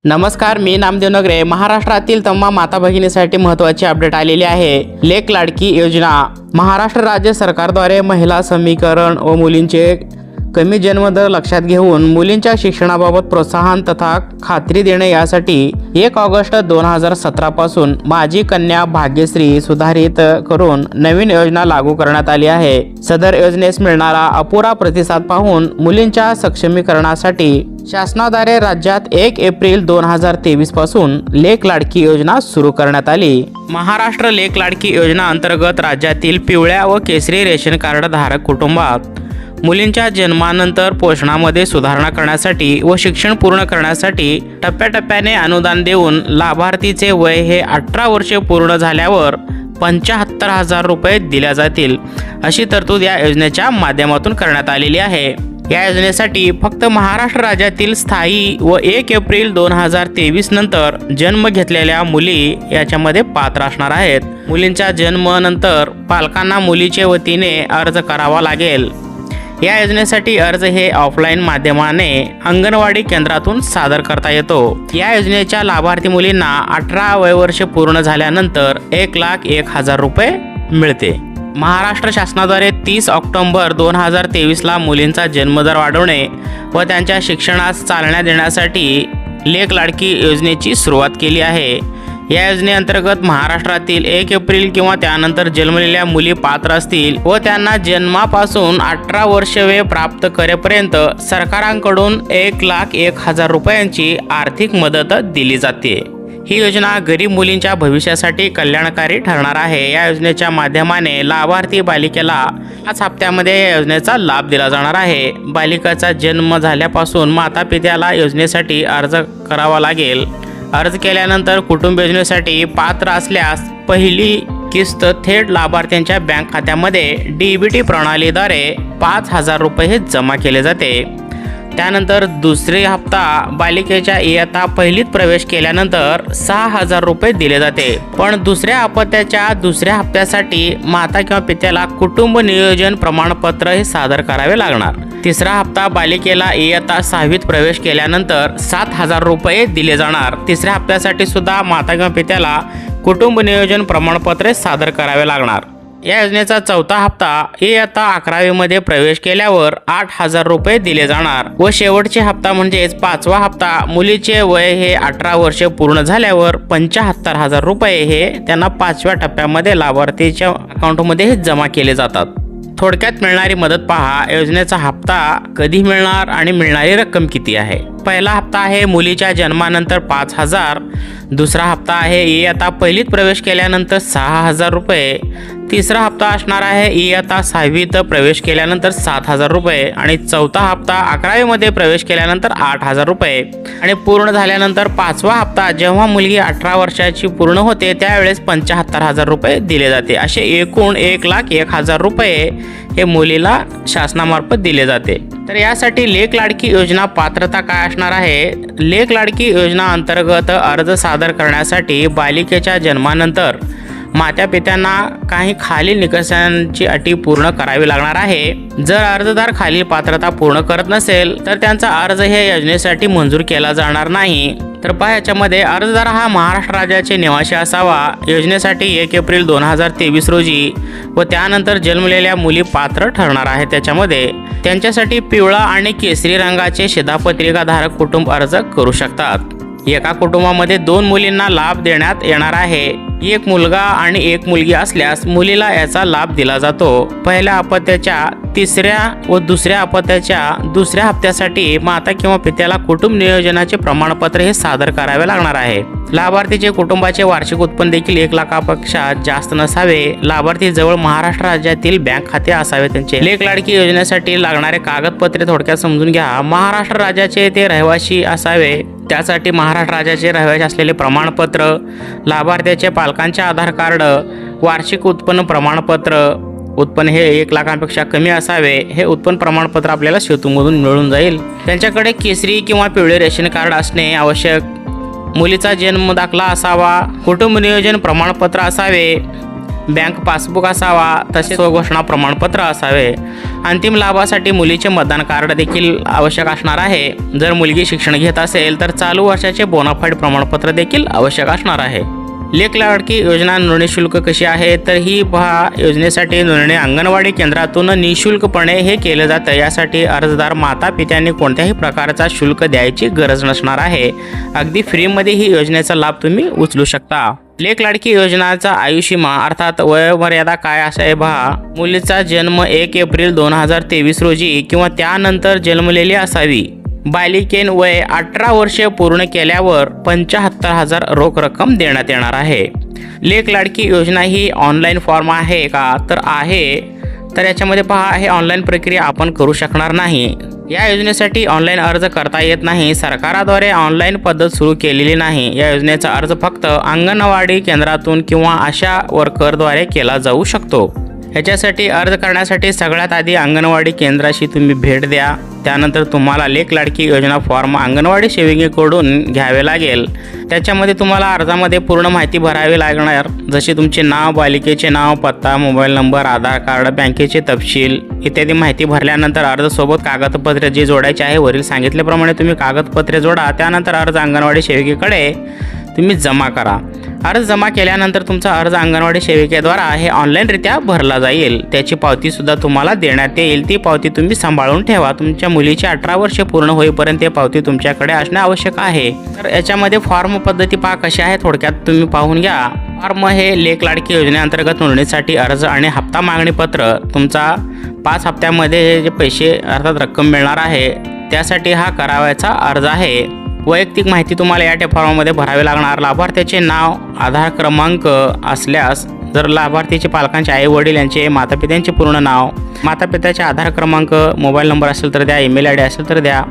नमस्कार, मी नामदेव नगरे. महाराष्ट्रातील तमाम माता भगिनीसाठी महत्त्वाची अपडेट आलेली आहे. लेक लाडकी योजना. महाराष्ट्र राज्य सरकारद्वारे महिला समीकरण व मुलींचे कमी जन्मदर लक्षात घेऊन मुलींच्या शिक्षणाबाबत प्रोत्साहन तथा खात्री देणे यासाठी 1 ऑगस्ट 2017 पासून माझी कन्या भाग्यश्री सुधारित करून नवीन योजना लागू करण्यात आली आहे. सदर योजनेस मिळणारा अपुरा प्रतिसाद पाहून मुलींच्या सक्षमीकरणासाठी शासनाद्वारे राज्यात 1 एप्रिल 2023 पासून लेक लाडकी योजना सुरू करण्यात आली. महाराष्ट्र लेक लाडकी योजना अंतर्गत राज्यातील पिवळ्या व केसरी रेशन कार्ड धारक कुटुंबात मुलींच्या जन्मानंतर पोषणामध्ये सुधारणा करण्यासाठी व शिक्षण पूर्ण करण्यासाठी टप्प्याटप्प्याने अनुदान देऊन लाभार्थीचे वय हे 18 वर्षे पूर्ण झाल्यावर 75,000 रुपये दिल्या जातील अशी तरतूद या योजनेच्या माध्यमातून करण्यात आलेली आहे. या योजनेसाठी फक्त महाराष्ट्र राज्यातील स्थायी व 1 एप्रिल 2023 नंतर जन्म घेतलेल्या मुली याच्यामध्ये पात्र असणार आहेत. मुलींच्या जन्मानंतर पालकांना मुलीचे वतीने अर्ज करावा लागेल. या योजनेसाठी अर्ज हे ऑफलाईन माध्यमाने अंगणवाडी केंद्रातून सादर करता येतो. या योजनेच्या लाभार्थी मुलींना 18 वयवर्ष पूर्ण झाल्यानंतर 1,01,000 रुपये मिळते. महाराष्ट्र शासनाद्वारे 30 ऑक्टोबर 2023 ला मुलींचा जन्मदर वाढवणे व त्यांच्या शिक्षणास चालना देण्यासाठी लेक लाडकी योजनेची सुरुवात केली आहे. या योजनेअंतर्गत महाराष्ट्रातील 1 एप्रिल किंवा त्यानंतर जन्मलेल्या मुली पात्र असतील व त्यांना जन्मापासून 18 वर्ष वय प्राप्त करेपर्यंत सरकारांकडून 1,01,000 रुपयांची आर्थिक मदत दिली जाते. ही योजना गरीब मुलींच्या भविष्यासाठी कल्याणकारी ठरणार आहे. या योजनेच्या माध्यमाने लाभार्थी बालिकेला 5 हप्त्यामध्ये या योजनेचा लाभ दिला जाणार आहे. बालिकाचा जन्म झाल्यापासून माता पित्याला योजनेसाठी अर्ज करावा लागेल. अर्ज केल्यानंतर कुटुंब योजनेसाठी पात्र असल्यास पहिली किस्त थेट लाभार्थ्यांच्या बँक खात्यामध्ये DBT प्रणालीद्वारे 5,000 रुपये जमा केले जाते. त्यानंतर दुसरी हप्ता बालिकेच्या इयत्ता पहिलीत प्रवेश केल्यानंतर 6,000 रुपये दिले जाते. पण दुसऱ्या हप्त्यासाठी माता किंवा पित्याला कुटुंब नियोजन प्रमाणपत्र हे सादर करावे लागणार. तिसरा हप्ता बालिकेला इयत्ता 6वीत प्रवेश केल्यानंतर 7,000 रुपये दिले जाणार. तिसऱ्या हप्त्यासाठी सुद्धा माता किंवा पित्याला कुटुंब नियोजन प्रमाणपत्र सादर करावे लागणार. या योजनेचा चौथा हप्ता इयत्ता 11वी मध्ये प्रवेश केल्यावर 8,000 रुपये दिले जाणार व शेवटचे हप्ता म्हणजेच 5वा हप्ता मुलीचे वय हे 18 वर्षे पूर्ण झाल्यावर 75,000 रुपये हे त्यांना 5व्या टप्प्यामध्ये लाभार्थीच्या अकाउंटमध्ये जमा केले जातात. थोडक्यात मिळणारी मदत पहा. योजनेचा हप्ता कधी मिळणार आणि मिळणारी रक्कम किती आहे. पहिला हप्ता आहे मुलीच्या जन्मानंतर 5,000. दुसरा हप्ता आहे इयत्ता पहिलीत प्रवेश केल्यानंतर 6,000 रुपये. तिसरा हप्ता असणार आहे इयत्ता 6वीत प्रवेश केल्यानंतर 7,000 रुपये आणि चौथा हप्ता 11वी मध्ये प्रवेश केल्यानंतर 8,000 रुपये आणि पूर्ण झाल्यानंतर 5वा हप्ता जेव्हा मुलगी 18 वर्षाची पूर्ण होते त्यावेळेस 75,000 रुपये दिले जाते. असे एकूण 1,01,000 रुपये हे मुलीला शासनामार्फत दिले जाते. तर यासाठी लेक लाडकी योजना पात्रता काय असणार आहे. लेक लाडकी योजना अंतर्गत अर्ज सादर करण्यासाठी बालिकेच्या जन्मानंतर माता पित्यांना काही खालील निकषांची अटी पूर्ण करावी लागणार आहे. जर अर्जदार खालील पात्रता पूर्ण करत नसेल तर त्यांचा अर्ज हे योजनेसाठी मंजूर केला जाणार नाही. तर पहा, याच्यामध्ये अर्जदार हा महाराष्ट्र राज्याचे निवासी असावा. योजनेसाठी 1 एप्रिल 2023 रोजी व त्यानंतर जन्मलेल्या मुली पात्र ठरणार आहेत. त्याच्यामध्ये त्यांच्यासाठी पिवळा आणि केसरी रंगाचे शिधापत्रिकाधारक कुटुंब अर्ज करू शकतात. एका कुटुंबामध्ये 2 मुलींना लाभ देण्यात येणार आहे. 1 मुलगा आणि 1 मुलगी असल्यास मुलीला याचा लाभ दिला जातो. पहिल्या अपत्याच्या 3ऱ्या व दुसऱ्या अपत्याच्या 2ऱ्या हप्त्यासाठी माता किंवा पित्याला कुटुंब नियोजनाचे प्रमाणपत्र हे सादर करावे लागणार आहे. लाभार्थीचे कुटुंबाचे वार्षिक उत्पन्न देखील 1 लाखापेक्षा जास्त नसावे. लाभार्थी जवळ महाराष्ट्र राज्यातील बँक खाते असावे त्यांचे. लेक लाडकी योजनेसाठी लागणारे कागदपत्रे थोडक्यात समजून घ्या. महाराष्ट्र राज्याचे ते रहिवासी असावे. त्यासाठी महाराष्ट्र राज्याचे रहिवासी असलेले प्रमाणपत्र, लाभार्थ्याचे पालकांचे आधार कार्ड, वार्षिक उत्पन्न प्रमाणपत्र, उत्पन्न हे 1 लाखांपेक्षा कमी असावे. हे उत्पन्न प्रमाणपत्र आपल्याला सेतूमधून मिळून जाईल. त्यांच्याकडे केसरी किंवा पिवळे रेशन कार्ड असणे आवश्यक. मुलीचा जन्म दाखला असावा. कुटुंब नियोजन प्रमाणपत्र असावे. बँक पासबुक असावा. तसेच स्वघोषणा प्रमाणपत्र असावे अंतिम लाभासाठी मुलीचे मतदान कार्ड देखील आवश्यक असणार आहे। जर मुलगी शिक्षण घेत असेल तर चालू वर्षाचे बोनाफाईड प्रमाणपत्र देखील आवश्यक असणार आहे। लेक लाडकी योजना नोंदणी शुल्क कशी आहे तर ही पहा, योजनेसाठी नोंदणी अंगणवाडी केंद्रातून निशुल्कपणे हे केलं जातं। यासाठी अर्जदार माता पित्यांनी कोणत्याही प्रकारचा शुल्क द्यायची गरज नसणार आहे। अगदी फ्रीमध्ये ही योजनेचा लाभ तुम्ही उचलू शकता। लेक लाडकी योजनाचा आयुष्यमा अर्थात वयोमर्यादा काय आहे पहा, मुलीचा जन्म 1 एप्रिल 2023 रोजी किंवा त्यानंतर जन्मलेली असावी। बालिकेन वय 18 वर्षे पूर्ण केल्यावर 75,000 रोख रक्कम देण्यात येणार आहे। लेक लाडकी योजना ही ऑनलाईन फॉर्म आहे का तर आहे, तर याच्यामध्ये पहा हे ऑनलाईन प्रक्रिया आपण करू शकणार नाही। या योजनेसाठी ऑनलाईन अर्ज करता येत नाही। सरकाराद्वारे ऑनलाईन पद्धत सुरू केलेली नाही। या योजनेचा अर्ज फक्त अंगणवाडी केंद्रातून किंवा आशा वर्करद्वारे केला जाऊ शकतो। ह्याच्यासाठी अर्ज करण्यासाठी सगळ्यात आधी अंगणवाडी केंद्राशी तुम्ही भेट द्या। त्यानंतर तुम्हाला लेक लाडकी योजना फॉर्म अंगणवाडी सेविकेकडून घ्यावे लागेल। त्याच्यामध्ये तुम्हाला अर्जामध्ये पूर्ण माहिती भरावी लागणार, जशी तुमचे नाव, बालिकेचे नाव, पत्ता, मोबाईल नंबर, आधार कार्ड, बँकेचे तपशील इत्यादी माहिती भरल्यानंतर अर्जासोबत कागदपत्रे जे जोडायचे आहे वरील सांगितल्याप्रमाणे तुम्ही कागदपत्रे जोडा। त्यानंतर अर्ज अंगणवाडी सेविकेकडे तुम्ही जमा करा। अर्ज जमा केल्यानंतर तुमचा अर्ज अंगणवाडी सेविकेद्वारा हे ऑनलाईनरित्या भरला जाईल। त्याची पावतीसुद्धा तुम्हाला देण्यात येईल। ती पावती तुम्ही सांभाळून ठेवा। तुमच्या मुलीची 18 वर्षे पूर्ण होईपर्यंत ही पावती तुमच्याकडे असणे आवश्यक आहे। तर याच्यामध्ये फॉर्म पद्धती पहा कशी आहे थोडक्यात तुम्ही पाहून घ्या। फॉर्म हे लेक लाडकी योजनेअंतर्गत नोंदणीसाठी अर्ज आणि हप्ता मागणी पत्र तुमचा 5 हप्त्यामध्ये जे पैसे अर्थात रक्कम मिळणार आहे त्यासाठी हा करावयाचा अर्ज आहे। वैयक्तिक माहिती तुम्हाला या फॉर्ममध्ये भरावी लागणार। लाभार्थ्याचे नाव, आधार क्रमांक असल्यास जर लाभार्थीचे पालकांचे आई वडील यांचे मातापित्यांचे पूर्ण नाव, मातापित्याचे आधार क्रमांक, मोबाईल नंबर असेल तर द्या, ईमेल ID असेल तर द्या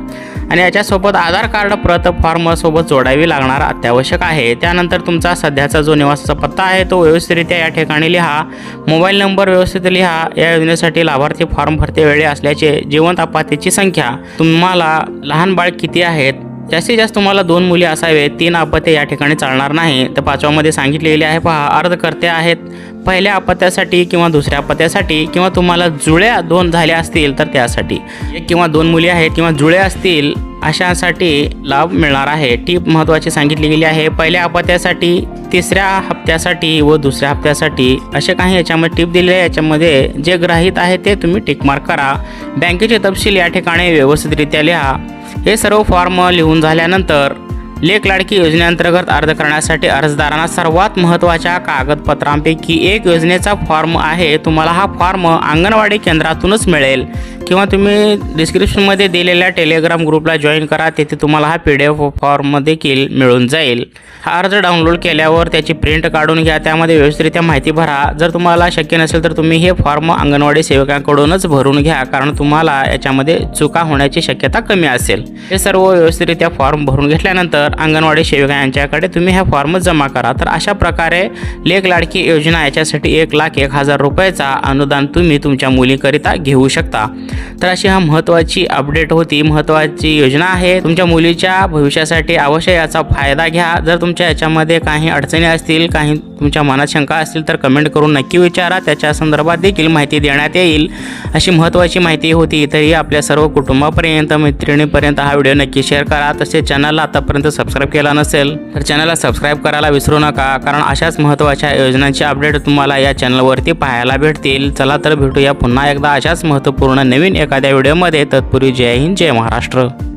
आणि याच्यासोबत आधार कार्ड प्रत फॉर्मसोबत जोडावी लागणार अत्यावश्यक आहे। त्यानंतर तुमचा सध्याचा जो निवासाचा पत्ता आहे तो व्यवस्थितरित्या या ठिकाणी लिहा। मोबाईल नंबर व्यवस्थित लिहा। या योजनेसाठी लाभार्थी फॉर्म भरते वेळी असल्याचे जिवंत अपत्याची संख्या, तुम्हाला लहान बाळ किती आहेत, जास्तीत जास्त तुम्हाला 2 मुली असावे, 3 अपत्य या ठिकाणी चालणार नाही। तर 5व्यामध्ये सांगितलेले आहे पहा, अर्जकर्ते आहेत पहिल्या अपत्यासाठी किंवा दुसऱ्या अपत्यासाठी किंवा तुम्हाला जुळ्या 2 झाल्या असतील तर त्यासाठी, 1 किंवा 2 मुली आहेत किंवा जुळे असतील अशासाठी लाभ मिळणार आहे। टीप महत्त्वाची सांगितली गेली आहे, पहिल्या अपत्यासाठी, तिसऱ्या हप्त्यासाठी व दुसऱ्या हप्त्यासाठी असे काही याच्यामध्ये टीप दिलेले आहे। याच्यामध्ये जे ग्राहित आहे ते तुम्ही टिकमार्क करा। बँकेचे तपशील या ठिकाणी व्यवस्थितरित्या लिहा। हे सर्व फॉर्म लिहून झाल्यानंतर लेक लाडकी योजनेअंतर्गत अर्ज करण्यासाठी अर्जदारांना सर्वात महत्त्वाच्या कागदपत्रांपैकी एक योजनेचा फॉर्म आहे। तुम्हाला हा फॉर्म अंगणवाडी केंद्रातूनच मिळेल किंवा तुम्ही डिस्क्रिप्शनमध्ये दिलेल्या टेलिग्राम ग्रुपला जॉईन करा, तिथे तुम्हाला हा PDF फॉर्म देखील मिळून जाईल। हा अर्ज डाउनलोड केल्यावर त्याची प्रिंट काढून घ्या, त्यामध्ये व्यवस्थितरित्या माहिती भरा। जर तुम्हाला शक्य नसेल तर तुम्ही हे फॉर्म अंगणवाडी सेवकांकडूनच भरून घ्या, कारण तुम्हाला याच्यामध्ये चुका होण्याची शक्यता कमी असेल। हे सर्व व्यवस्थितरित्या फॉर्म भरून घेतल्यानंतर अंगणवाडी सेविका यांच्याकडे तुम्ही हा फॉर्म जमा करा। तर अशा प्रकारे लेक लाडकी योजना याच्यासाठी 1,01,000 रुपयाचा अनुदान तुम्ही तुमच्या मुलीकरिता घेऊ शकता। तर अशी हा महत्त्वाची अपडेट होती, महत्त्वाची योजना आहे। तुमच्या मुलीच्या भविष्यासाठी अवश्य याचा फायदा घ्या। जर तुमच्या याच्यामध्ये काही अडचणी असतील, काही तुमच्या मनात शंका असतील तर कमेंट करून नक्की विचारा, त्याच्या संदर्भात देखील माहिती देण्यात येईल। अशी महत्त्वाची माहिती होती। तरी आपल्या सर्व कुटुंबापर्यंत, मैत्रिणीपर्यंत हा व्हिडिओ नक्की शेअर करा। तसेच चॅनलला आतापर्यंत सबस्क्राईब केला नसेल तर चॅनलला सबस्क्राईब करायला विसरू नका, कारण अशाच महत्त्वाच्या योजनांचे अपडेट तुम्हाला या चॅनलवरती पाहायला भेटतील। चला तर भेटूया पुन्हा एकदा अशाच महत्त्वपूर्ण नवीन एखाद्या व्हिडिओमध्ये। तत्पूर्वी जय हिंद, जय महाराष्ट्र।